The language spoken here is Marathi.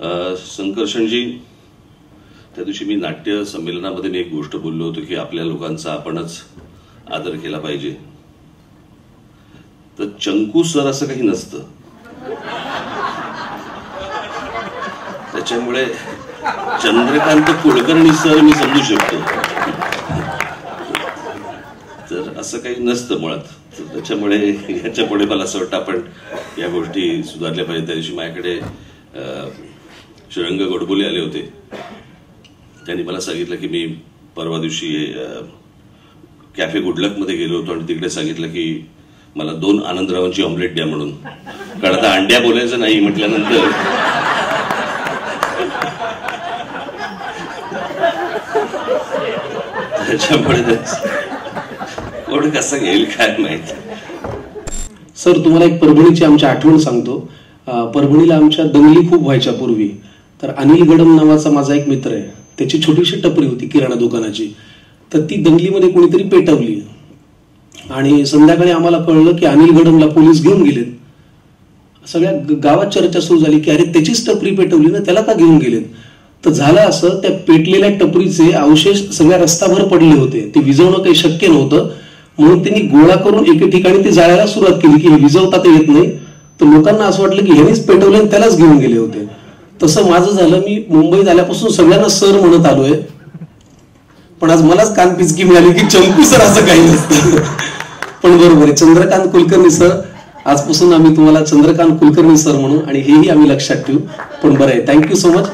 संकर्षणजी, त्या दिवशी मी नाट्य संमेलनामध्ये मी एक गोष्ट बोललो होतो की आपल्या लोकांचा आपणच आदर केला पाहिजे. तर चंकू सर असं काही नसतं. त्याच्यामुळे चंद्रकांत कुलकर्णी सर मी समजू शकतो, तर असं काही नसतं मुळात. त्याच्यामुळे याच्या पुढे मला असं वाटतं आपण या गोष्टी सुधारल्या पाहिजे. त्या दिवशी माझ्याकडे श्रीरंग गोडबोले आले होते. त्यांनी मला सांगितलं की मी परवा दिवशी कॅफे गुडलक मध्ये गेलो होतो आणि तिकडे सांगितलं की मला 2 आनंदरावांची ऑमलेट द्या म्हणून. कारण आता अंड्या बोलायचं नाही म्हटल्यानंतर त्याच्यामुळे कोण कसं घेईल काय माहिती. सर, तुम्हाला एक परभणीची आमची आठवण सांगतो. परभणीला आमच्या दंगली खूप व्हायच्या पूर्वी. तर अनिल गडम नावाचा माझा एक मित्र आहे, त्याची छोटीशी टपरी होती किराणा दुकानाची. तर ती दंगलीमध्ये कोणीतरी पेटवली आणि संध्याकाळी आम्हाला कळलं की अनिल गडमला पोलीस घेऊन गेलेत. सगळ्या गावात चर्चा सुरू झाली की अरे त्याचीच टपरी पेटवली ना, त्याला का घेऊन गेलेत. तर झालं असं, त्या पेटलेल्या टपरीचे अवशेष सगळ्या रस्ताभर पडले होते. ते विझवणं काही शक्य नव्हतं, म्हणून त्यांनी गोळा करून एके ठिकाणी ते जाळायला सुरुवात केली की हे विझवता तर येत नाही. तर लोकांना असं वाटलं की ह्यानेच पेटवले आणि त्यालाच घेऊन गेले होते. तसं माझं झालं. मी मुंबईत आल्यापासून सगळ्यांना सर म्हणत आलोय, पण आज मलाच कानपिचकी मिळाली की चंकू सर असं काही नसतं. पण बरोबर आहे, चंद्रकांत कुलकर्णी सर. आजपासून आम्ही तुम्हाला चंद्रकांत कुलकर्णी सर म्हणू आणि हेही आम्ही लक्षात ठेवू. पण बरं आहे, थँक्यू सो मच.